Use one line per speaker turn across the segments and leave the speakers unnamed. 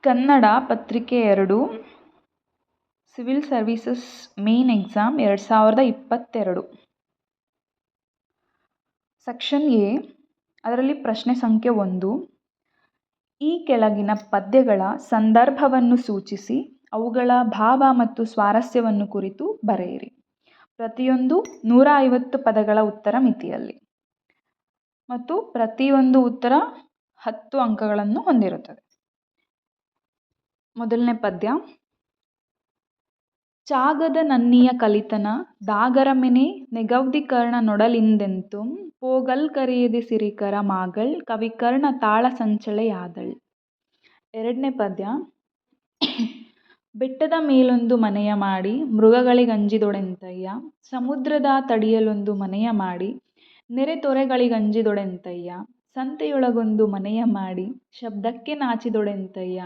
ಕನ್ನಡ ಪತ್ರಿಕೆ 2 civil services main exam 2022. Section A, ಅದರಲ್ಲಿ ಪ್ರಶ್ನೆ ಸಂಖ್ಯೆ 1. ಈ ಕೆಳಗಿನ ಪದ್ಯಗಳ ಸಂದರ್ಭವನ್ನು ಸೂಚಿಸಿ ಅವುಗಳ ಭಾವ ಮತ್ತು ಸ್ವಾರಸ್ಯವನ್ನು ಕುರಿತು ಬರೆಯಿರಿ. ಪ್ರತಿಯೊಂದು 150 ಪದಗಳ ಉತ್ತರ ಮಿತಿಯಲ್ಲಿ ಮತ್ತು ಪ್ರತಿಯೊಂದು ಉತ್ತರ 10 ಅಂಕಗಳನ್ನು ಹೊಂದಿರುತ್ತದೆ. ಮೊದಲನೇ ಪದ್ಯ. ಚಾಗದ ನನ್ನಿಯ ಕಲಿತನ ದಾಗರಮೆನೆ ನೆಗವ್ದಿಕರ್ಣ ನೊಡಲಿಂದೆಂತು ಪೋಗಲ್ಕರಿಯದೆ ಸಿರಿಕರ ಮಾಗಳ್ ಕವಿಕರ್ಣ ತಾಳ ಸಂಚಳೆಯಾದಳ್. ಎರಡನೇ ಪದ್ಯ. ಬೆಟ್ಟದ ಮೇಲೊಂದು ಮನೆಯ ಮಾಡಿ ಮೃಗಗಳಿಗಂಜಿದೊಡೆಂತಯ್ಯ, ಸಮುದ್ರದ ತಡಿಯಲೊಂದು ಮನೆಯ ಮಾಡಿ ನೆರೆ ತೊರೆಗಳಿಗಂಜಿದೊಡೆಂತಯ್ಯ, ಸಂತೆಯೊಳಗೊಂದು ಮನೆಯ ಮಾಡಿ ಶಬ್ದಕ್ಕೆ ನಾಚಿದೊಡೆಂತಯ್ಯ,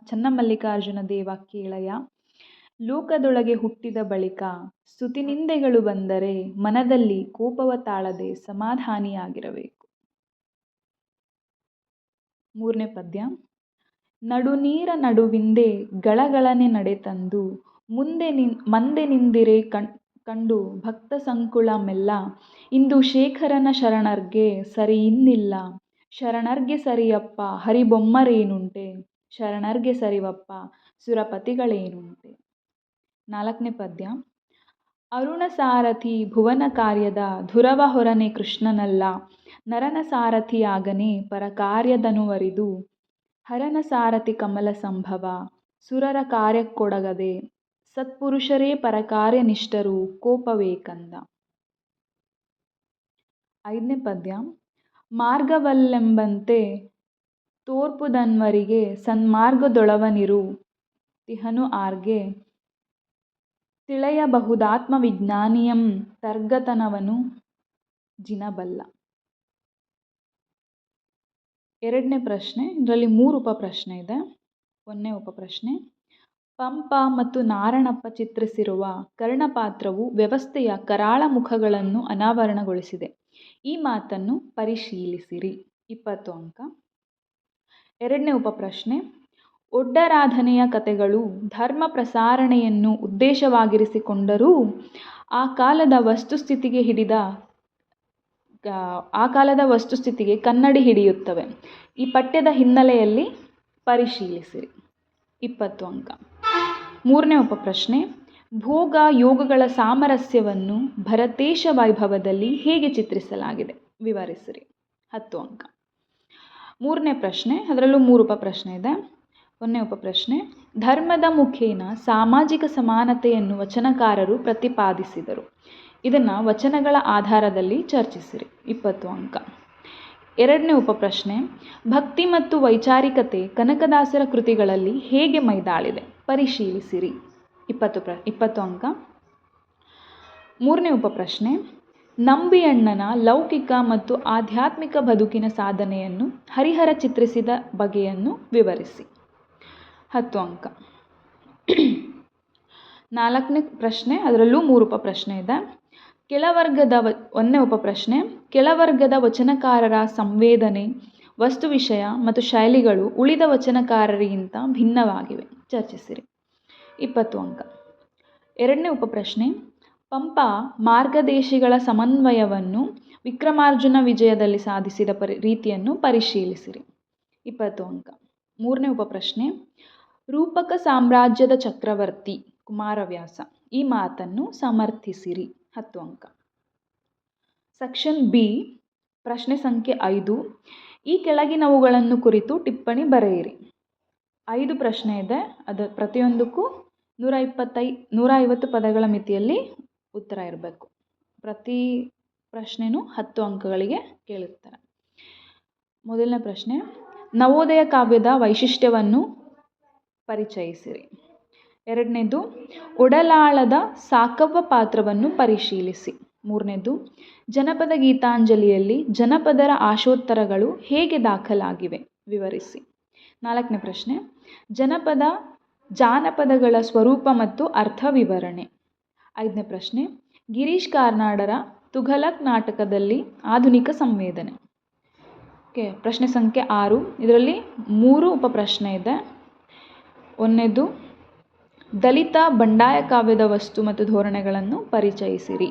ಚನ್ನಮಲ್ಲಿಕಾರ್ಜುನ ದೇವ ಕೇಳಯ್ಯ, ಲೋಕದೊಳಗೆ ಹುಟ್ಟಿದ ಬಳಿಕ ಸ್ತುತಿನಿಂದೆಗಳು ಬಂದರೆ ಮನದಲ್ಲಿ ಕೋಪವ ತಾಳದೆ ಸಮಾಧಾನಿಯಾಗಿರಬೇಕು. ಮೂರನೇ ಪದ್ಯ. ನಡುನೀರ ನಡುವಿಂದೆ ಗಳಗಳನೆ ನಡೆತಂದು ಮಂದೆ ನಿಂದಿರೆ ಕಂಡು ಭಕ್ತ ಸಂಕುಳ ಮೆಲ್ಲ ಇಂದು ಶೇಖರನ ಶರಣರ್ಗೆ ಸರಿ ಇನ್ನಿಲ್ಲ, ಶರಣರ್ಗೆ ಸರಿಯಪ್ಪ ಹರಿಬೊಮ್ಮರೇನುಂಟೆ, ಶರಣರ್ಗೆ ಸರಿವಪ್ಪ ಸುರಪತಿಗಳೇನುಂಟೆ. ನಾಲ್ಕನೇ ಪದ್ಯ. ಅರುಣ ಸಾರಥಿ ಭುವನ ಕಾರ್ಯದ ಧುರವ ಹೊರನೆ ಕೃಷ್ಣನಲ್ಲ, ನರನ ಸಾರಥಿಯಾಗನೆ ಪರಕಾರ್ಯದನುವರಿದು, ಹರನ ಸಾರಥಿ ಕಮಲ ಸಂಭವ ಸುರರ ಕಾರ್ಯಕ್ಕೊಡಗದೆ, ಸತ್ಪುರುಷರೇ ಪರಕಾರ್ಯ ನಿಷ್ಠರು ಕೋಪವೇಕಂದ. ಐದನೇ ಪದ್ಯ. ಮಾರ್ಗವಲ್ಲೆಂಬಂತೆ ತೋರ್ಪುದನ್ವರಿಗೆ ಸನ್ಮಾರ್ಗದೊಳವನಿರು ತಿಹನು ಆರ್ಗೆ, ತಿಳಿಯಬಹುದಾತ್ಮ ವಿಜ್ಞಾನಿಯಂ ತರ್ಗತನವನು ಜಿನಬಲ್ಲ. ಎರಡನೇ ಪ್ರಶ್ನೆ. ಇದರಲ್ಲಿ 3 ಉಪಪ್ರಶ್ನೆ ಇದೆ. ಒಂದನೇ ಉಪಪ್ರಶ್ನೆ. ಪಂಪ ಮತ್ತು ನಾರಣಪ್ಪ ಚಿತ್ರಿಸಿರುವ ಕರ್ಣಪಾತ್ರವು ವ್ಯವಸ್ಥೆಯ ಕರಾಳ ಮುಖಗಳನ್ನು ಅನಾವರಣಗೊಳಿಸಿದೆ. ಈ ಮಾತನ್ನು ಪರಿಶೀಲಿಸಿರಿ. 20 ಅಂಕ. ಎರಡನೇ ಉಪಪ್ರಶ್ನೆ. ಒಡ್ಡರಾಧನೆಯ ಕಥೆಗಳು ಧರ್ಮ ಪ್ರಸಾರಣೆಯನ್ನು ಉದ್ದೇಶವಾಗಿರಿಸಿಕೊಂಡರೂ ಆ ಕಾಲದ ವಸ್ತುಸ್ಥಿತಿಗೆ ಕನ್ನಡಿ ಹಿಡಿಯುತ್ತವೆ. ಈ ಪಠ್ಯದ ಹಿನ್ನೆಲೆಯಲ್ಲಿ ಪರಿಶೀಲಿಸಿರಿ. 20 ಅಂಕ. ಮೂರನೇ ಉಪಪ್ರಶ್ನೆ. ಭೋಗ ಯೋಗಗಳ ಸಾಮರಸ್ಯವನ್ನು ಭರತೇಶ ವೈಭವದಲ್ಲಿ ಹೇಗೆ ಚಿತ್ರಿಸಲಾಗಿದೆ ವಿವರಿಸಿರಿ. 10 ಅಂಕ. ಮೂರನೇ ಪ್ರಶ್ನೆ. ಅದರಲ್ಲೂ 3 ಉಪಪ್ರಶ್ನೆ ಇದೆ. ಒಂದನೇ ಉಪಪ್ರಶ್ನೆ. ಧರ್ಮದ ಮುಖೇನ ಸಾಮಾಜಿಕ ಸಮಾನತೆಯನ್ನು ವಚನಕಾರರು ಪ್ರತಿಪಾದಿಸಿದರು. ಇದನ್ನು ವಚನಗಳ ಆಧಾರದಲ್ಲಿ ಚರ್ಚಿಸಿರಿ. 20 ಅಂಕ. ಎರಡನೇ ಉಪಪ್ರಶ್ನೆ. ಭಕ್ತಿ ಮತ್ತು ವೈಚಾರಿಕತೆ ಕನಕದಾಸರ ಕೃತಿಗಳಲ್ಲಿ ಹೇಗೆ ಮೈದಾಳಿದೆ ಪರಿಶೀಲಿಸಿರಿ. 20 ಅಂಕ. ಮೂರನೇ ಉಪಪ್ರಶ್ನೆ. ನಂಬಿಯಣ್ಣನ ಲೌಕಿಕ ಮತ್ತು ಆಧ್ಯಾತ್ಮಿಕ ಬದುಕಿನ ಸಾಧನೆಯನ್ನು ಹರಿಹರ ಚಿತ್ರಿಸಿದ ಬಗೆಯನ್ನು ವಿವರಿಸಿ. 10 ಅಂಕ. ನಾಲ್ಕನೇ ಪ್ರಶ್ನೆ. ಅದರಲ್ಲೂ 3 ಉಪಪ್ರಶ್ನೆ ಇದೆ. ಒಂದನೇ ಉಪಪ್ರಶ್ನೆ. ಕೆಳವರ್ಗದ ವಚನಕಾರರ ಸಂವೇದನೆ, ವಸ್ತು ವಿಷಯ ಮತ್ತು ಶೈಲಿಗಳು ಉಳಿದ ವಚನಕಾರರಿಗಿಂತ ಭಿನ್ನವಾಗಿವೆ, ಚರ್ಚಿಸಿರಿ. 20 ಅಂಕ. ಎರಡನೇ ಉಪಪ್ರಶ್ನೆ. ಪಂಪ ಮಾರ್ಗದೇಶಿಗಳ ಸಮನ್ವಯವನ್ನು ವಿಕ್ರಮಾರ್ಜುನ ವಿಜಯದಲ್ಲಿ ಸಾಧಿಸಿದ ರೀತಿಯನ್ನು ಪರಿಶೀಲಿಸಿರಿ. 20 ಅಂಕ. ಮೂರನೇ ಉಪಪ್ರಶ್ನೆ. ರೂಪಕ ಸಾಮ್ರಾಜ್ಯದ ಚಕ್ರವರ್ತಿ ಕುಮಾರವ್ಯಾಸ ಈ ಮಾತನ್ನು ಸಮರ್ಥಿಸಿರಿ. 10 ಅಂಕ. ಸೆಕ್ಷನ್ ಬಿ, ಪ್ರಶ್ನೆ ಸಂಖ್ಯೆ 5. ಈ ಕೆಳಗಿನವುಗಳನ್ನು ಕುರಿತು ಟಿಪ್ಪಣಿ ಬರೆಯಿರಿ. 5 ಪ್ರಶ್ನೆ ಇದೆ. ಪ್ರತಿಯೊಂದಕ್ಕೂ 150 ಪದಗಳ ಮಿತಿಯಲ್ಲಿ ಉತ್ತರ ಇರಬೇಕು. ಪ್ರತಿ ಪ್ರಶ್ನೆನೂ 10 ಅಂಕಗಳಿಗೆ ಕೇಳುತ್ತಾರೆ. ಮೊದಲನೇ ಪ್ರಶ್ನೆ. ನವೋದಯ ಕಾವ್ಯದ ವೈಶಿಷ್ಟ್ಯವನ್ನು ಪರಿಚಯಿಸಿರಿ. ಎರಡನೇದು. ಒಡಲಾಳದ ಸಾಕವ್ವ ಪಾತ್ರವನ್ನು ಪರಿಶೀಲಿಸಿ. ಮೂರನೇದು. ಜನಪದ ಗೀತಾಂಜಲಿಯಲ್ಲಿ ಜನಪದರ ಆಶೋತ್ತರಗಳು ಹೇಗೆ ದಾಖಲಾಗಿವೆ ವಿವರಿಸಿ. ನಾಲ್ಕನೇ ಪ್ರಶ್ನೆ. ಜಾನಪದಗಳ ಸ್ವರೂಪ ಮತ್ತು ಅರ್ಥ ವಿವರಣೆ. 5ನೇ ಪ್ರಶ್ನೆ. ಗಿರೀಶ್ ಕಾರ್ನಾಡರ ತುಘಲಕ್ ನಾಟಕದಲ್ಲಿ ಆಧುನಿಕ ಸಂವೇದನೆ. ಪ್ರಶ್ನೆ ಸಂಖ್ಯೆ 6. ಇದರಲ್ಲಿ 3 ಉಪಪ್ರಶ್ನೆ ಇದೆ. ಒಂದನೇದು ದಲಿತ ಬಂಡಾಯ ಕಾವ್ಯದ ವಸ್ತು ಮತ್ತು ಧೋರಣೆಗಳನ್ನು ಪರಿಚಯಿಸಿರಿ.